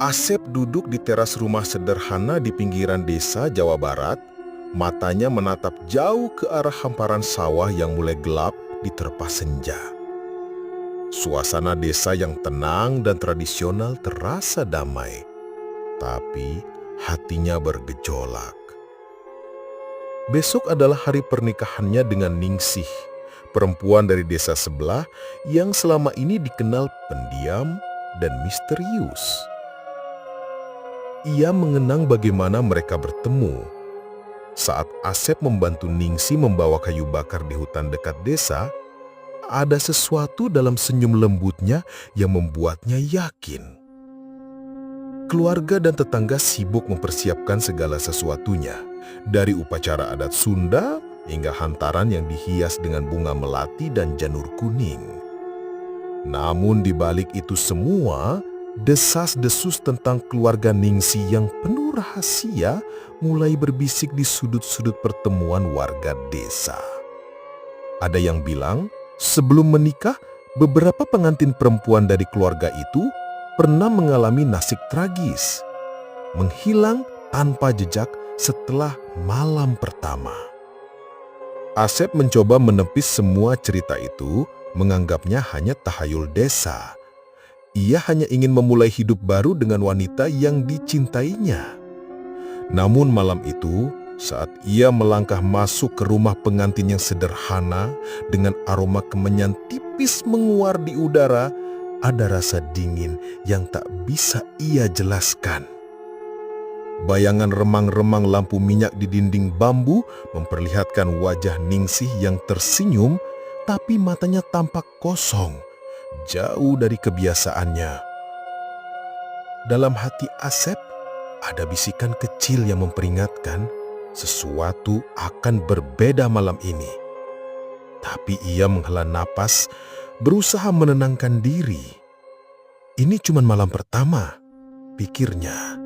Asep duduk di teras rumah sederhana di pinggiran desa Jawa Barat, matanya menatap jauh ke arah hamparan sawah yang mulai gelap diterpa senja. Suasana desa yang tenang dan tradisional terasa damai, tapi hatinya bergejolak. Besok adalah hari pernikahannya dengan Ningsih, perempuan dari desa sebelah yang selama ini dikenal pendiam dan misterius. Ia mengenang bagaimana mereka bertemu. Saat Asep membantu Ningsih membawa kayu bakar di hutan dekat desa, ada sesuatu dalam senyum lembutnya yang membuatnya yakin. Keluarga dan tetangga sibuk mempersiapkan segala sesuatunya, dari upacara adat Sunda hingga hantaran yang dihias dengan bunga melati dan janur kuning. Namun di balik itu semua, desas-desus tentang keluarga Ningsih yang penuh rahasia mulai berbisik di sudut-sudut pertemuan warga desa. Ada yang bilang, sebelum menikah, beberapa pengantin perempuan dari keluarga itu pernah mengalami nasib tragis, menghilang tanpa jejak setelah malam pertama. Asep mencoba menepis semua cerita itu, menganggapnya hanya tahayul desa. Ia hanya ingin memulai hidup baru dengan wanita yang dicintainya. Namun malam itu, saat ia melangkah masuk ke rumah pengantin yang sederhana dengan aroma kemenyan tipis menguar di udara, ada rasa dingin yang tak bisa ia jelaskan. Bayangan remang-remang lampu minyak di dinding bambu memperlihatkan wajah Ningsih yang tersenyum, tapi matanya tampak kosong, jauh dari kebiasaannya. Dalam hati Asep, ada bisikan kecil yang memperingatkan sesuatu akan berbeda malam ini. Tapi ia menghela napas, berusaha menenangkan diri. Ini cuma malam pertama, pikirnya.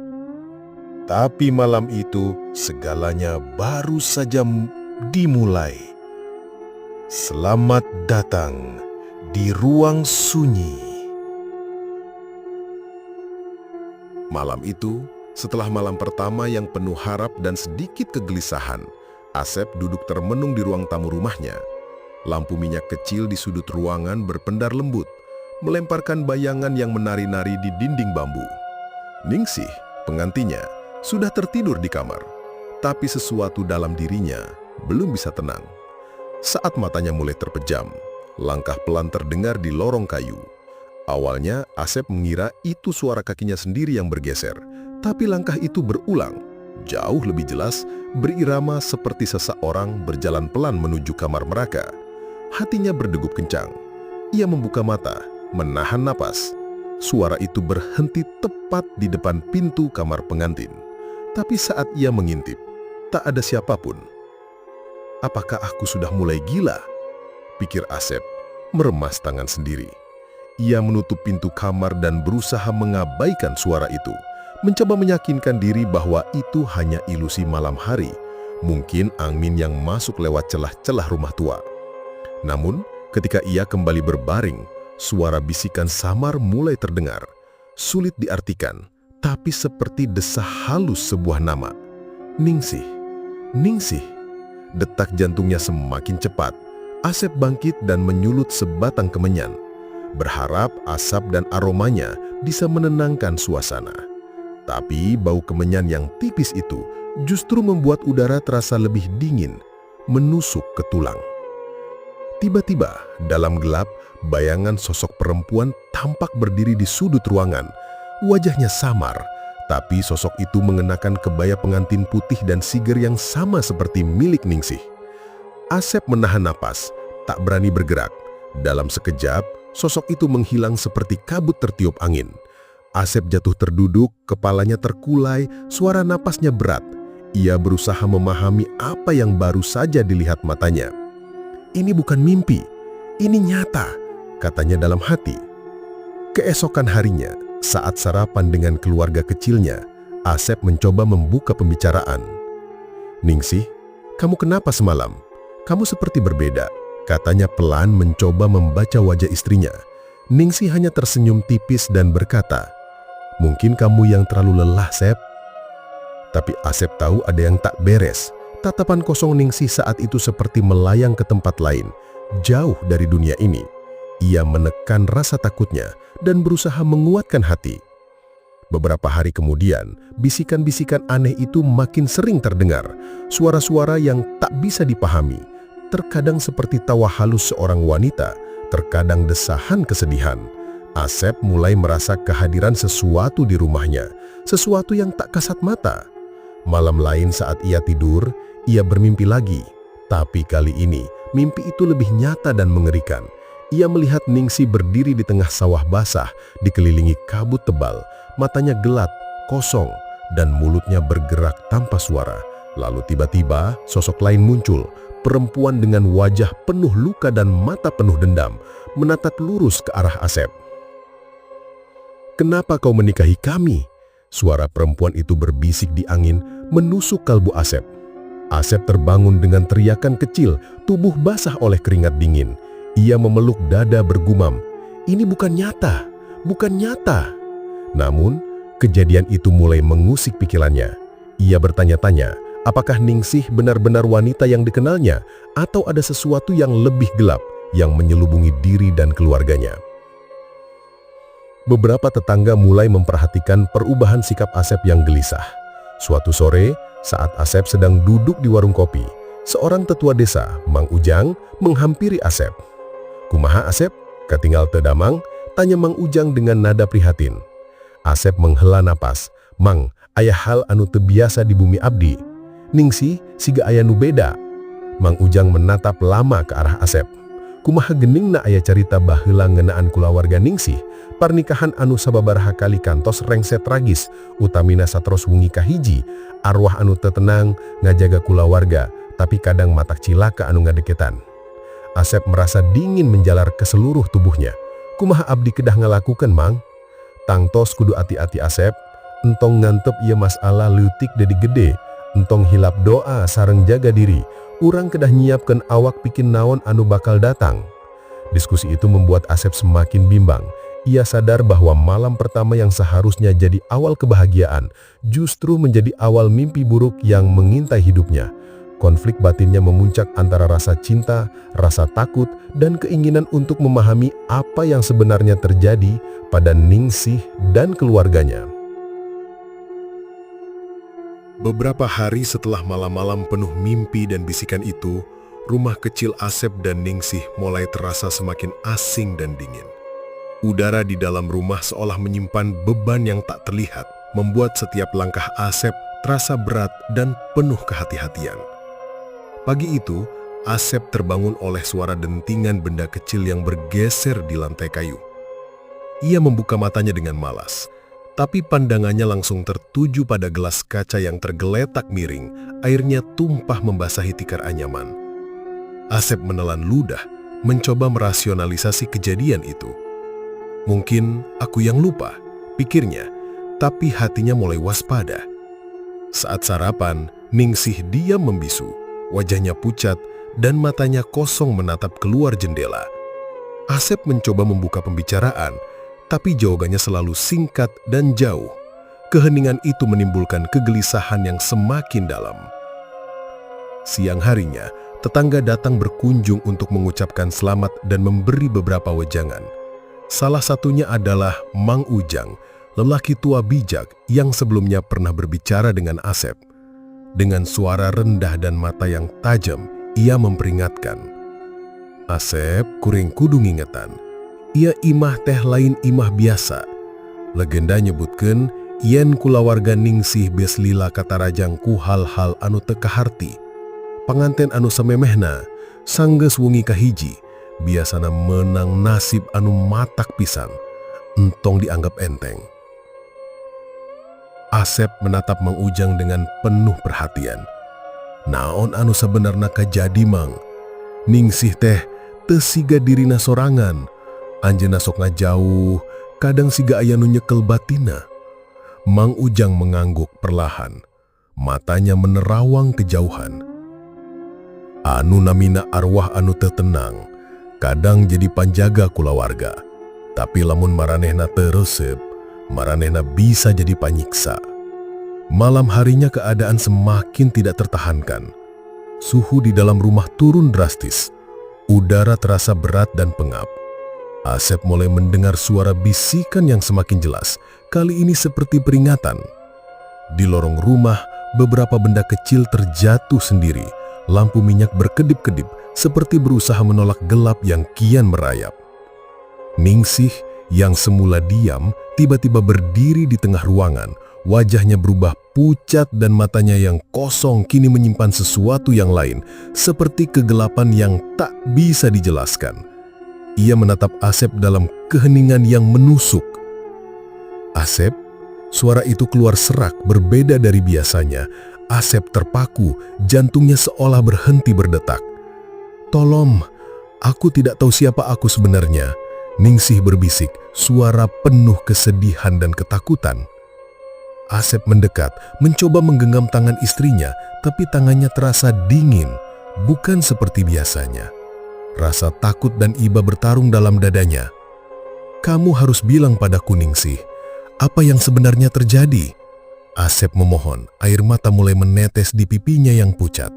Tapi malam itu segalanya baru saja dimulai. Selamat datang di ruang sunyi. Malam itu, setelah malam pertama yang penuh harap dan sedikit kegelisahan, Asep duduk termenung di ruang tamu rumahnya. Lampu minyak kecil di sudut ruangan berpendar lembut, melemparkan bayangan yang menari-nari di dinding bambu. Ningsih, pengantinnya, sudah tertidur di kamar, tapi sesuatu dalam dirinya belum bisa tenang. Saat matanya mulai terpejam, langkah pelan terdengar di lorong kayu. Awalnya, Asep mengira itu suara kakinya sendiri yang bergeser, tapi langkah itu berulang, jauh lebih jelas, berirama seperti seseorang berjalan pelan menuju kamar mereka. Hatinya berdegup kencang. Ia membuka mata, menahan napas. Suara itu berhenti tepat di depan pintu kamar pengantin. Tapi saat ia mengintip, tak ada siapapun. Apakah aku sudah mulai gila? Pikir Asep, meremas tangan sendiri. Ia menutup pintu kamar dan berusaha mengabaikan suara itu, mencoba meyakinkan diri bahwa itu hanya ilusi malam hari, mungkin angin yang masuk lewat celah-celah rumah tua. Namun, ketika ia kembali berbaring, suara bisikan samar mulai terdengar, sulit diartikan, tapi seperti desah halus sebuah nama. Ningsih, Ningsih. Detak jantungnya semakin cepat. Asep bangkit dan menyulut sebatang kemenyan, berharap asap dan aromanya bisa menenangkan suasana. Tapi bau kemenyan yang tipis itu justru membuat udara terasa lebih dingin, menusuk ke tulang. Tiba-tiba, dalam gelap, bayangan sosok perempuan tampak berdiri di sudut ruangan. Wajahnya samar, tapi sosok itu mengenakan kebaya pengantin putih dan siger yang sama seperti milik Ningsih. Asep menahan napas, tak berani bergerak. Dalam sekejap, sosok itu menghilang seperti kabut tertiup angin. Asep jatuh terduduk, kepalanya terkulai, suara napasnya berat. Ia berusaha memahami apa yang baru saja dilihat matanya. Ini bukan mimpi, ini nyata, katanya dalam hati. Keesokan harinya, saat sarapan dengan keluarga kecilnya, Asep mencoba membuka pembicaraan. Ningsih, kamu kenapa semalam? Kamu seperti berbeda, katanya pelan mencoba membaca wajah istrinya. Ningsih hanya tersenyum tipis dan berkata, Mungkin kamu yang terlalu lelah, Sep. Tapi Asep tahu ada yang tak beres. Tatapan kosong Ningsih saat itu seperti melayang ke tempat lain, jauh dari dunia ini. Ia menekan rasa takutnya dan berusaha menguatkan hati. Beberapa hari kemudian, bisikan-bisikan aneh itu makin sering terdengar. Suara-suara yang tak bisa dipahami, terkadang seperti tawa halus seorang wanita, terkadang desahan kesedihan. Asep mulai merasa kehadiran sesuatu di rumahnya, sesuatu yang tak kasat mata. Malam lain saat ia tidur, ia bermimpi lagi. Tapi kali ini, mimpi itu lebih nyata dan mengerikan. Ia melihat Ningsih berdiri di tengah sawah basah, dikelilingi kabut tebal, matanya gelap, kosong, dan mulutnya bergerak tanpa suara. Lalu tiba-tiba, sosok lain muncul, perempuan dengan wajah penuh luka dan mata penuh dendam, menatap lurus ke arah Asep. "Kenapa kau menikahi kami?" Suara perempuan itu berbisik di angin, menusuk kalbu Asep. Asep terbangun dengan teriakan kecil, tubuh basah oleh keringat dingin. Ia memeluk dada bergumam, "Ini bukan nyata, bukan nyata." Namun, kejadian itu mulai mengusik pikirannya. Ia bertanya-tanya, apakah Ningsih benar-benar wanita yang dikenalnya, atau ada sesuatu yang lebih gelap yang menyelubungi diri dan keluarganya. Beberapa tetangga mulai memperhatikan perubahan sikap Asep yang gelisah. Suatu sore, saat Asep sedang duduk di warung kopi, seorang tetua desa, Mang Ujang, menghampiri Asep. "Kumaha Asep? Katinggal teu damang?" tanya Mang Ujang dengan nada prihatin. Asep menghela napas. "Mang, aya hal anu teu biasa di bumi abdi. Ningsih siga aya nu beda." Mang Ujang menatap lama ke arah Asep. "Kumaha geningna aya carita baheula ngeunaan kulawarga Ningsih, parnikahan anu sababaraha kali kantos rengset tragis, utamina satros wengi kahiji, arwah anu teu tenang ngajaga kulawarga, tapi kadang matak cilaka anu ngadeketan." Asep merasa dingin menjalar ke seluruh tubuhnya. "Kumaha abdi kedah ngalakukeun, Mang?" "Tangtos kudu ati-ati Asep, entong ngantep ieu masalah leutik dedi gede, entong hilap doa sareng jaga diri, urang kedah nyiapkeun awak pikin naon anu bakal datang." Diskusi itu membuat Asep semakin bimbang. Ia sadar bahwa malam pertama yang seharusnya jadi awal kebahagiaan, justru menjadi awal mimpi buruk yang mengintai hidupnya. Konflik batinnya memuncak antara rasa cinta, rasa takut, dan keinginan untuk memahami apa yang sebenarnya terjadi pada Ningsih dan keluarganya. Beberapa hari setelah malam-malam penuh mimpi dan bisikan itu, rumah kecil Asep dan Ningsih mulai terasa semakin asing dan dingin. Udara di dalam rumah seolah menyimpan beban yang tak terlihat, membuat setiap langkah Asep terasa berat dan penuh kehati-hatian. Pagi itu, Asep terbangun oleh suara dentingan benda kecil yang bergeser di lantai kayu. Ia membuka matanya dengan malas, tapi pandangannya langsung tertuju pada gelas kaca yang tergeletak miring, airnya tumpah membasahi tikar anyaman. Asep menelan ludah, mencoba merasionalisasi kejadian itu. "Mungkin aku yang lupa," pikirnya, tapi hatinya mulai waspada. Saat sarapan, Ningsih diam membisu. Wajahnya pucat dan matanya kosong menatap keluar jendela. Asep mencoba membuka pembicaraan, tapi jawabannya selalu singkat dan jauh. Keheningan itu menimbulkan kegelisahan yang semakin dalam. Siang harinya, tetangga datang berkunjung untuk mengucapkan selamat dan memberi beberapa wejangan. Salah satunya adalah Mang Ujang, lelaki tua bijak yang sebelumnya pernah berbicara dengan Asep. Dengan suara rendah dan mata yang tajam, ia memperingatkan, "Asep, kuring kudu ngingetan. Ia imah teh lain imah biasa. Legenda nyebutkeun yen kulawarga Ningsih beus lila katarajang ku hal-hal anu teu kaharti. Panganten anu samemehna, sanggeus wengi kahiji, biasana menang nasib anu matak pisan, entong dianggap enteng." Asep menatap Mang Ujang dengan penuh perhatian. "Naon anu sabenarna kajadi, Mang? Ningsih teh teu siga dirina sorangan. Anjeunna sok ngajauh, kadang siga aya nu nyekel batina." Mang Ujang mengangguk perlahan. Matanya menerawang kejauhan. "Anu namina arwah anu teu tenang, kadang jadi panjaga kulawarga. Tapi lamun maranehna teu resep, Maranehna bisa jadi panyiksa. Malam harinya keadaan semakin tidak tertahankan. Suhu di dalam rumah turun drastis. Udara terasa berat dan pengap. Asep mulai mendengar suara bisikan yang semakin jelas. Kali ini seperti peringatan. Di lorong rumah, beberapa benda kecil terjatuh sendiri. Lampu minyak berkedip-kedip seperti berusaha menolak gelap yang kian merayap. Ningsih yang semula diam tiba-tiba berdiri di tengah ruangan. Wajahnya berubah pucat dan matanya yang kosong kini menyimpan sesuatu yang lain, seperti kegelapan yang tak bisa dijelaskan. Ia menatap Asep dalam keheningan yang menusuk. "Asep?" Suara itu keluar serak, berbeda dari biasanya. Asep terpaku, jantungnya seolah berhenti berdetak. "Tolong, aku tidak tahu siapa aku sebenarnya," Ningsih berbisik, suara penuh kesedihan dan ketakutan. Asep mendekat, mencoba menggenggam tangan istrinya, tapi tangannya terasa dingin, bukan seperti biasanya. Rasa takut dan iba bertarung dalam dadanya. "Kamu harus bilang padaku, Ningsih, apa yang sebenarnya terjadi?" Asep memohon, air mata mulai menetes di pipinya yang pucat.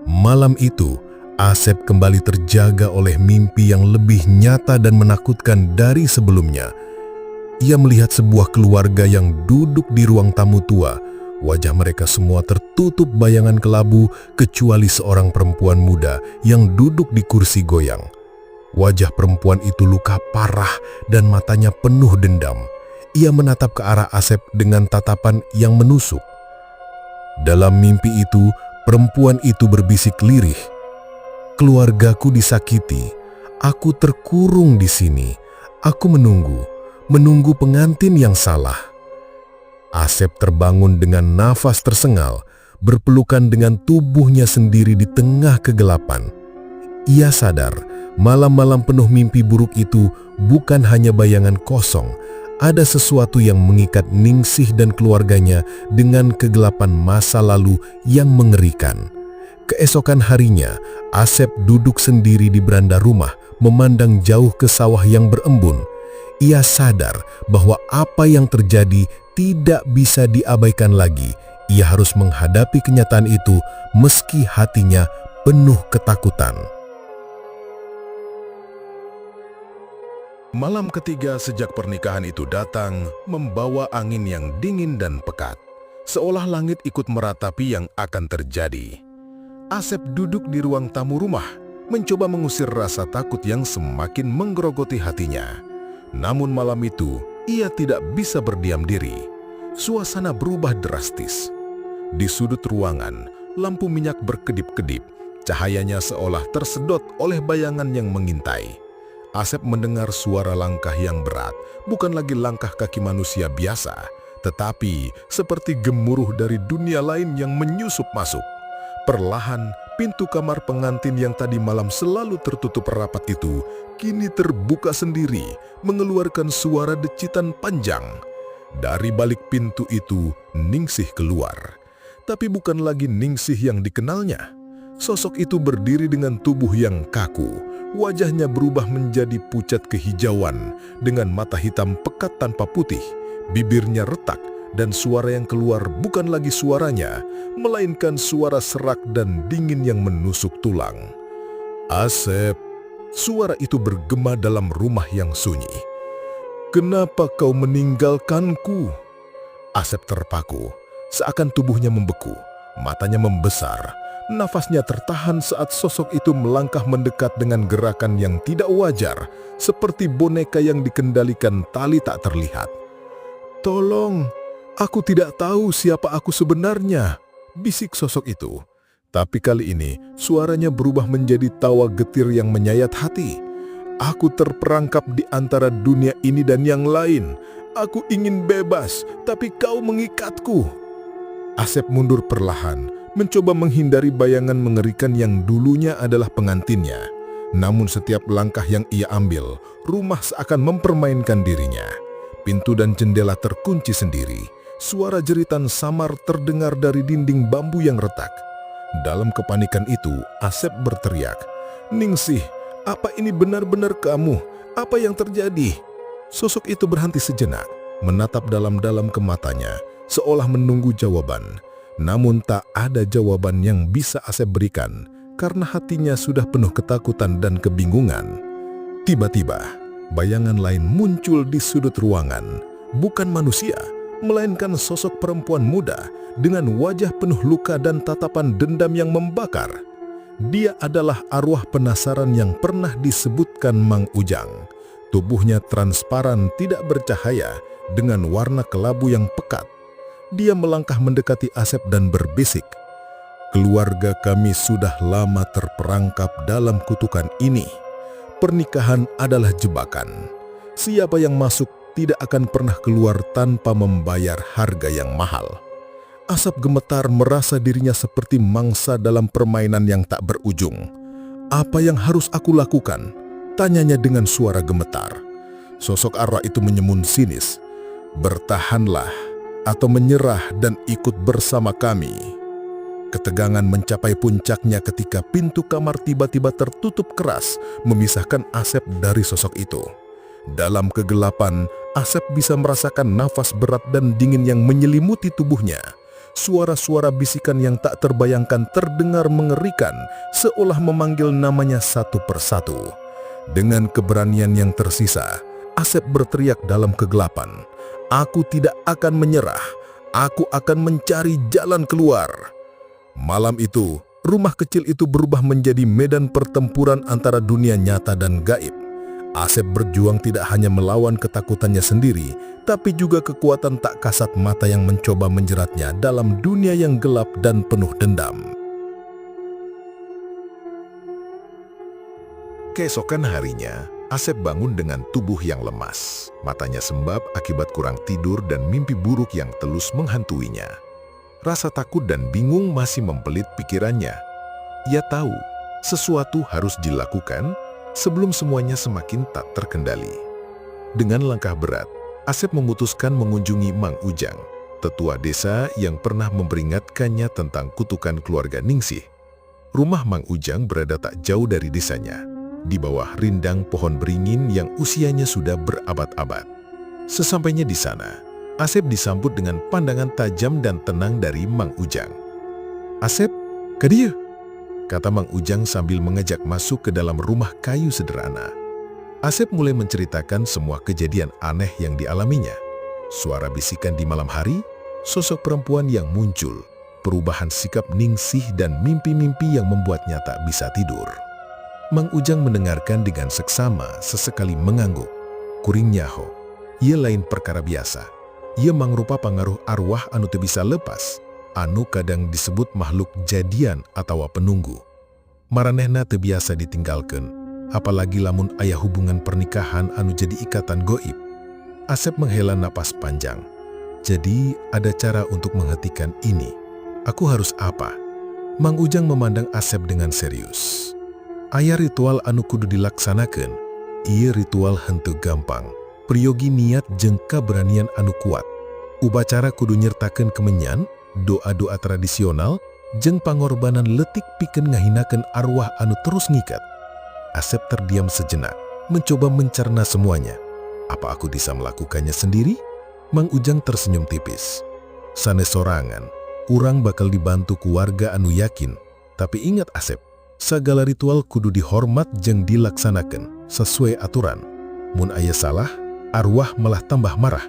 Malam itu, Asep kembali terjaga oleh mimpi yang lebih nyata dan menakutkan dari sebelumnya. Ia melihat sebuah keluarga yang duduk di ruang tamu tua. Wajah mereka semua tertutup bayangan kelabu kecuali seorang perempuan muda yang duduk di kursi goyang. Wajah perempuan itu luka parah dan matanya penuh dendam. Ia menatap ke arah Asep dengan tatapan yang menusuk. Dalam mimpi itu, perempuan itu berbisik lirih, "Keluargaku disakiti, aku terkurung di sini, aku menunggu pengantin yang salah." Asep terbangun dengan nafas tersengal, berpelukan dengan tubuhnya sendiri di tengah kegelapan. Ia sadar, malam-malam penuh mimpi buruk itu bukan hanya bayangan kosong, ada sesuatu yang mengikat Ningsih dan keluarganya dengan kegelapan masa lalu yang mengerikan. Keesokan harinya, Asep duduk sendiri di beranda rumah, memandang jauh ke sawah yang berembun. Ia sadar bahwa apa yang terjadi tidak bisa diabaikan lagi. Ia harus menghadapi kenyataan itu meski hatinya penuh ketakutan. Malam ketiga sejak pernikahan itu datang, membawa angin yang dingin dan pekat. Seolah langit ikut meratapi yang akan terjadi. Asep duduk di ruang tamu rumah, mencoba mengusir rasa takut yang semakin menggerogoti hatinya. Namun malam itu, ia tidak bisa berdiam diri. Suasana berubah drastis. Di sudut ruangan, lampu minyak berkedip-kedip. Cahayanya seolah tersedot oleh bayangan yang mengintai. Asep mendengar suara langkah yang berat, bukan lagi langkah kaki manusia biasa, tetapi seperti gemuruh dari dunia lain yang menyusup masuk. Perlahan, pintu kamar pengantin yang tadi malam selalu tertutup rapat itu kini terbuka sendiri, mengeluarkan suara decitan panjang. Dari balik pintu itu, Ningsih keluar. Tapi bukan lagi Ningsih yang dikenalnya. Sosok itu berdiri dengan tubuh yang kaku. Wajahnya berubah menjadi pucat kehijauan dengan mata hitam pekat tanpa putih. Bibirnya retak dan suara yang keluar bukan lagi suaranya, melainkan suara serak dan dingin yang menusuk tulang. "Asep," suara itu bergema dalam rumah yang sunyi. "Kenapa kau meninggalkanku?" Asep terpaku, seakan tubuhnya membeku, matanya membesar. Nafasnya tertahan saat sosok itu melangkah mendekat dengan gerakan yang tidak wajar, seperti boneka yang dikendalikan tali tak terlihat. "Tolong, aku tidak tahu siapa aku sebenarnya," bisik sosok itu. Tapi kali ini, suaranya berubah menjadi tawa getir yang menyayat hati. "Aku terperangkap di antara dunia ini dan yang lain. Aku ingin bebas, tapi kau mengikatku." Asep mundur perlahan, mencoba menghindari bayangan mengerikan yang dulunya adalah pengantinnya. Namun setiap langkah yang ia ambil, rumah seakan mempermainkan dirinya. Pintu dan jendela terkunci sendiri. Suara jeritan samar terdengar dari dinding bambu yang retak. Dalam kepanikan itu, Asep berteriak, "Ningsih, apa ini benar-benar kamu? Apa yang terjadi?" Sosok itu berhenti sejenak. menatap dalam-dalam ke matanya, seolah menunggu jawaban. Namun tak ada jawaban yang bisa Asep berikan, karena hatinya sudah penuh ketakutan dan kebingungan. Tiba-tiba, bayangan lain muncul di sudut ruangan. Bukan manusia, melainkan sosok perempuan muda dengan wajah penuh luka dan tatapan dendam yang membakar. Dia adalah arwah penasaran yang pernah disebutkan Mang Ujang. Tubuhnya transparan, tidak bercahaya, dengan warna kelabu yang pekat. Dia melangkah mendekati Asep dan berbisik, "Keluarga kami sudah lama terperangkap dalam kutukan ini. Pernikahan adalah jebakan. Siapa yang masuk tidak akan pernah keluar tanpa membayar harga yang mahal." Asep gemetar, merasa dirinya seperti mangsa dalam permainan yang tak berujung. "Apa yang harus aku lakukan?" tanyanya dengan suara gemetar. Sosok arwah itu menyemun sinis, "Bertahanlah atau menyerah dan ikut bersama kami." Ketegangan mencapai puncaknya ketika pintu kamar tiba-tiba tertutup keras, memisahkan Asep dari sosok itu. Dalam kegelapan, Asep bisa merasakan nafas berat dan dingin yang menyelimuti tubuhnya. Suara-suara bisikan yang tak terbayangkan terdengar mengerikan, seolah memanggil namanya satu persatu. Dengan keberanian yang tersisa, Asep berteriak dalam kegelapan, "Aku tidak akan menyerah. Aku akan mencari jalan keluar." Malam itu, rumah kecil itu berubah menjadi medan pertempuran antara dunia nyata dan gaib. Asep berjuang tidak hanya melawan ketakutannya sendiri, tapi juga kekuatan tak kasat mata yang mencoba menjeratnya dalam dunia yang gelap dan penuh dendam. Keesokan harinya, Asep bangun dengan tubuh yang lemas. Matanya sembab akibat kurang tidur dan mimpi buruk yang terus menghantuinya. Rasa takut dan bingung masih membelit pikirannya. Ia tahu sesuatu harus dilakukan sebelum semuanya semakin tak terkendali. Dengan langkah berat, Asep memutuskan mengunjungi Mang Ujang, tetua desa yang pernah memperingatkannya tentang kutukan keluarga Ningsih. Rumah Mang Ujang berada tak jauh dari desanya, di bawah rindang pohon beringin yang usianya sudah berabad-abad. Sesampainya di sana, Asep disambut dengan pandangan tajam dan tenang dari Mang Ujang. "Asep, kadieu," kata Mang Ujang sambil mengajak masuk ke dalam rumah kayu sederhana. Asep mulai menceritakan semua kejadian aneh yang dialaminya. Suara bisikan di malam hari, sosok perempuan yang muncul, perubahan sikap Ningsih dan mimpi-mimpi yang membuatnya tak bisa tidur. Mang Ujang mendengarkan dengan seksama, sesekali mengangguk. Kuring nyaho, ia lain perkara biasa. Ia mangrupa pangaruh arwah anu teu bisa lepas, anu kadang disebut makhluk jadian atau penunggu. Maranehna teu biasa ditinggalkan, apalagi lamun aya hubungan pernikahan anu jadi ikatan goib. Asep menghela napas panjang. Jadi ada cara untuk menghentikan ini. Aku harus apa? Mang Ujang memandang Asep dengan serius. Aya ritual anu kudu dilaksanakan. Ieu ritual henteu gampang. Priyogi niat jeung kaberanian anu kuat. Upacara kudu nyertakeun kemenyan, doa-doa tradisional, jeung pangorbanan letik pikeun ngahinakeun arwah anu terus ngikat. Asep terdiam sejenak, mencoba mencerna semuanya. Apa aku bisa melakukannya sendiri? Mang Ujang tersenyum tipis. Sanes sorangan, urang bakal dibantu keluarga anu yakin. Tapi ingat Asep, sagala ritual kudu dihormat jeung dilaksanakeun sesuai aturan. Mun aya salah, arwah malah tambah marah.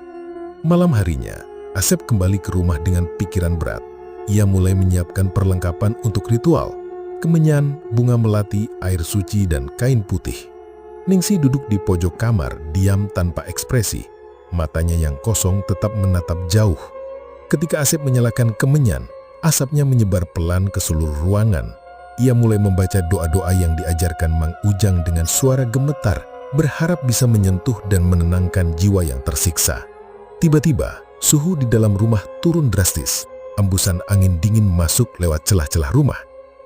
Malam harinya, Asep kembali ke rumah dengan pikiran berat. Ia mulai menyiapkan perlengkapan untuk ritual. Kemenyan, bunga melati, air suci, dan kain putih. Ningsih duduk di pojok kamar, diam tanpa ekspresi. Matanya yang kosong tetap menatap jauh. Ketika Asep menyalakan kemenyan, asapnya menyebar pelan ke seluruh ruangan. Ia mulai membaca doa-doa yang diajarkan Mang Ujang dengan suara gemetar, berharap bisa menyentuh dan menenangkan jiwa yang tersiksa. Tiba-tiba, suhu di dalam rumah turun drastis. Embusan angin dingin masuk lewat celah-celah rumah.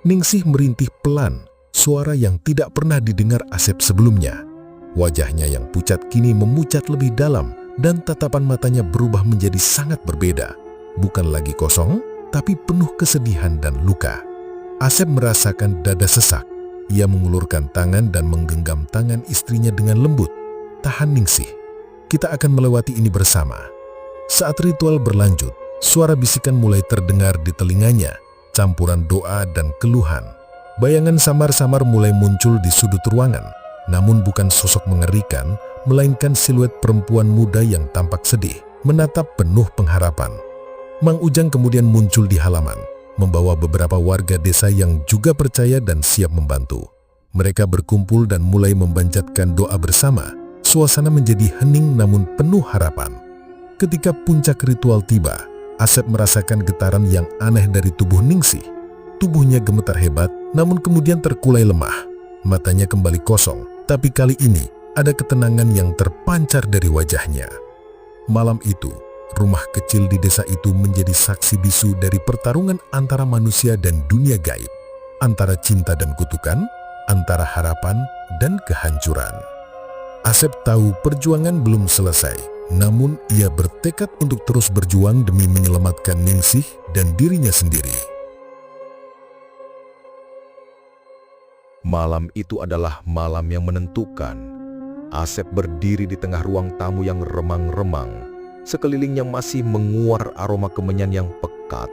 Ningsih merintih pelan, suara yang tidak pernah didengar Asep sebelumnya. Wajahnya yang pucat kini memucat lebih dalam dan tatapan matanya berubah menjadi sangat berbeda. Bukan lagi kosong, tapi penuh kesedihan dan luka. Asep merasakan dada sesak. Ia mengulurkan tangan dan menggenggam tangan istrinya dengan lembut. "Tahan Ningsih, kita akan melewati ini bersama." Saat ritual berlanjut, suara bisikan mulai terdengar di telinganya, campuran doa dan keluhan. Bayangan samar-samar mulai muncul di sudut ruangan, namun bukan sosok mengerikan, melainkan siluet perempuan muda yang tampak sedih, menatap penuh pengharapan. Mang Ujang kemudian muncul di halaman, membawa beberapa warga desa yang juga percaya dan siap membantu. Mereka berkumpul dan mulai memanjatkan doa bersama. Suasana menjadi hening namun penuh harapan. Ketika puncak ritual tiba, Asep merasakan getaran yang aneh dari tubuh Ningsih. Tubuhnya gemetar hebat, namun kemudian terkulai lemah. Matanya kembali kosong, tapi kali ini ada ketenangan yang terpancar dari wajahnya. Malam itu, rumah kecil di desa itu menjadi saksi bisu dari pertarungan antara manusia dan dunia gaib, antara cinta dan kutukan, antara harapan dan kehancuran. Asep tahu perjuangan belum selesai, namun ia bertekad untuk terus berjuang demi menyelamatkan Ningsih dan dirinya sendiri. Malam itu adalah malam yang menentukan. Asep berdiri di tengah ruang tamu yang remang-remang. Sekelilingnya masih menguar aroma kemenyan yang pekat.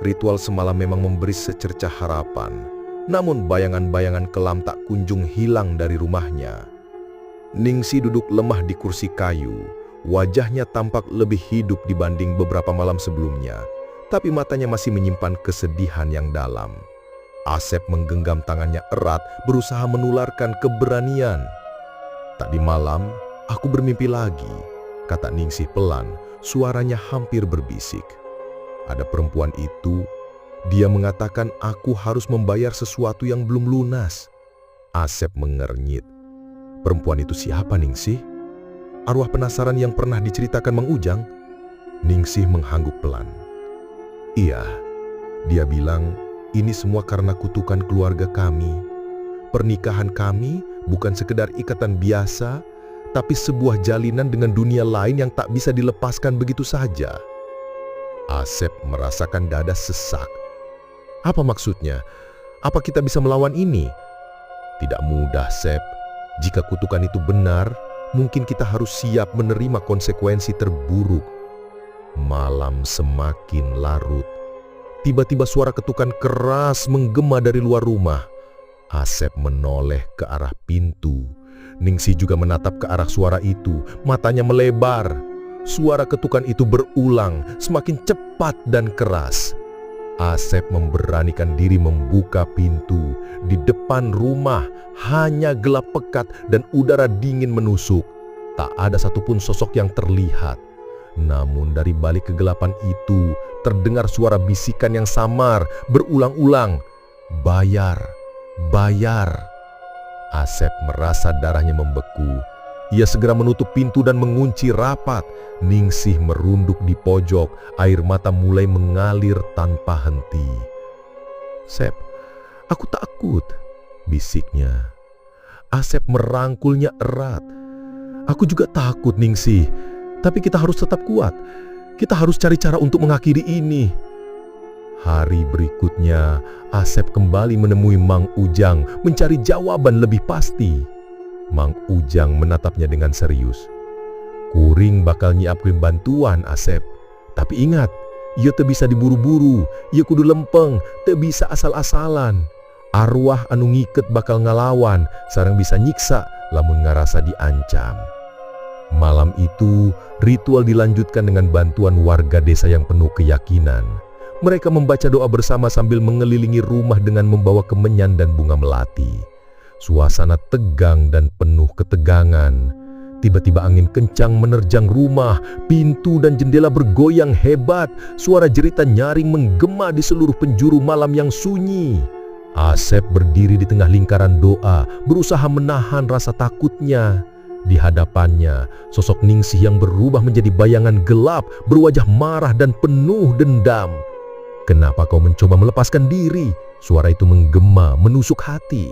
Ritual semalam memang memberi secercah harapan. Namun bayangan-bayangan kelam tak kunjung hilang dari rumahnya. Ningsih duduk lemah di kursi kayu. Wajahnya tampak lebih hidup dibanding beberapa malam sebelumnya. Tapi matanya masih menyimpan kesedihan yang dalam. Asep menggenggam tangannya erat, berusaha menularkan keberanian. "Tadi malam, aku bermimpi lagi," kata Ningsih pelan, suaranya hampir berbisik. "Ada perempuan itu, dia mengatakan aku harus membayar sesuatu yang belum lunas." Asep mengernyit. "Perempuan itu siapa, Ningsih? Arwah penasaran yang pernah diceritakan Mang Ujang?" Ningsih mengangguk pelan. "Iya, dia bilang ini semua karena kutukan keluarga kami. Pernikahan kami bukan sekedar ikatan biasa, tapi sebuah jalinan dengan dunia lain yang tak bisa dilepaskan begitu saja." Asep merasakan dada sesak. "Apa maksudnya? Apa kita bisa melawan ini?" "Tidak mudah, Sep. Jika kutukan itu benar, mungkin kita harus siap menerima konsekuensi terburuk." Malam semakin larut. Tiba-tiba suara ketukan keras menggema dari luar rumah. Asep menoleh ke arah pintu. Ningsih juga menatap ke arah suara itu, matanya melebar. Suara ketukan itu berulang, semakin cepat dan keras. Asep memberanikan diri membuka pintu. Di depan rumah hanya gelap pekat dan udara dingin menusuk. Tak ada satupun sosok yang terlihat. Namun dari balik kegelapan itu terdengar suara bisikan yang samar berulang-ulang. "Bayar, bayar." Asep merasa darahnya membeku. Ia segera menutup pintu dan mengunci rapat. Ningsih merunduk di pojok, air mata mulai mengalir tanpa henti. "Sep, aku takut," bisiknya. Asep merangkulnya erat. "Aku juga takut, Ningsih. Tapi kita harus tetap kuat. Kita harus cari cara untuk mengakhiri ini." Hari berikutnya, Asep kembali menemui Mang Ujang mencari jawaban lebih pasti. Mang Ujang menatapnya dengan serius. "Kuring bakal nyiapkeun bantuan, Asep. Tapi ingat, ieu teu bisa diburu-buru, ieu kudu lempeng, teu bisa asal-asalan. Arwah anu ngiket bakal ngalawan, sareng bisa nyiksa lamun ngarasa diancam." Malam itu, ritual dilanjutkan dengan bantuan warga desa yang penuh keyakinan. Mereka membaca doa bersama sambil mengelilingi rumah dengan membawa kemenyan dan bunga melati. Suasana tegang dan penuh ketegangan. Tiba-tiba angin kencang menerjang rumah, pintu dan jendela bergoyang hebat, suara jeritan nyaring menggema di seluruh penjuru malam yang sunyi. Asep berdiri di tengah lingkaran doa, berusaha menahan rasa takutnya. Di hadapannya, sosok Ningsih yang berubah menjadi bayangan gelap, berwajah marah dan penuh dendam. "Kenapa kau mencoba melepaskan diri?" Suara itu menggema, menusuk hati.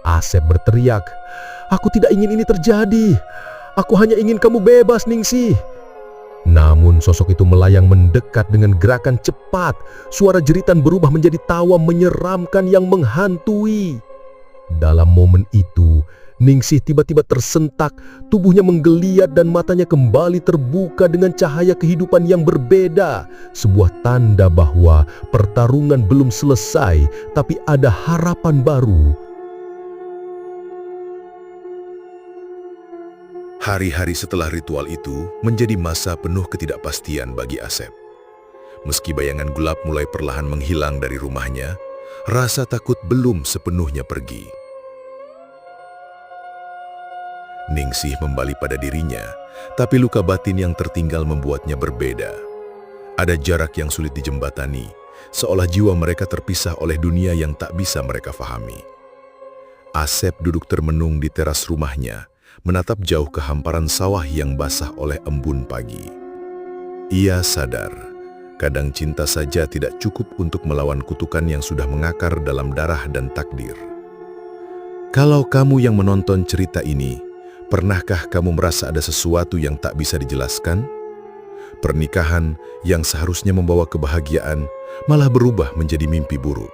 Asep berteriak, "Aku tidak ingin ini terjadi. Aku hanya ingin kamu bebas, Ningsih." Namun sosok itu melayang mendekat dengan gerakan cepat. Suara jeritan berubah menjadi tawa menyeramkan yang menghantui. Dalam momen itu, Ningsih tiba-tiba tersentak, tubuhnya menggeliat dan matanya kembali terbuka dengan cahaya kehidupan yang berbeda. Sebuah tanda bahwa pertarungan belum selesai, tapi ada harapan baru. Hari-hari setelah ritual itu menjadi masa penuh ketidakpastian bagi Asep. Meski bayangan gelap mulai perlahan menghilang dari rumahnya, rasa takut belum sepenuhnya pergi. Ningsih membalik pada dirinya, tapi luka batin yang tertinggal membuatnya berbeda. Ada jarak yang sulit dijembatani, seolah jiwa mereka terpisah oleh dunia yang tak bisa mereka fahami. Asep duduk termenung di teras rumahnya, menatap jauh ke hamparan sawah yang basah oleh embun pagi. Ia sadar, kadang cinta saja tidak cukup untuk melawan kutukan yang sudah mengakar dalam darah dan takdir. Kalau kamu yang menonton cerita ini, pernahkah kamu merasa ada sesuatu yang tak bisa dijelaskan? Pernikahan yang seharusnya membawa kebahagiaan malah berubah menjadi mimpi buruk.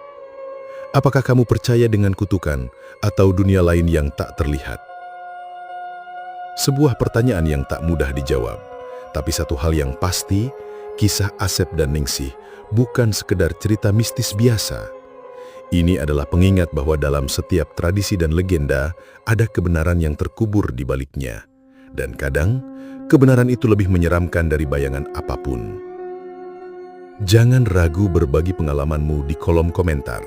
Apakah kamu percaya dengan kutukan atau dunia lain yang tak terlihat? Sebuah pertanyaan yang tak mudah dijawab, tapi satu hal yang pasti, kisah Asep dan Ningsih bukan sekedar cerita mistis biasa. Ini adalah pengingat bahwa dalam setiap tradisi dan legenda ada kebenaran yang terkubur di baliknya. Dan kadang, kebenaran itu lebih menyeramkan dari bayangan apapun. Jangan ragu berbagi pengalamanmu di kolom komentar.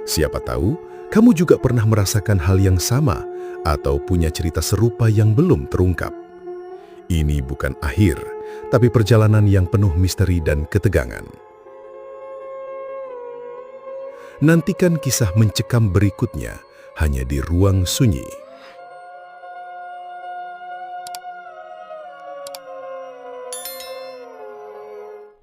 Siapa tahu, kamu juga pernah merasakan hal yang sama atau punya cerita serupa yang belum terungkap. Ini bukan akhir, tapi perjalanan yang penuh misteri dan ketegangan. Nantikan kisah mencekam berikutnya hanya di Ruang Sunyi.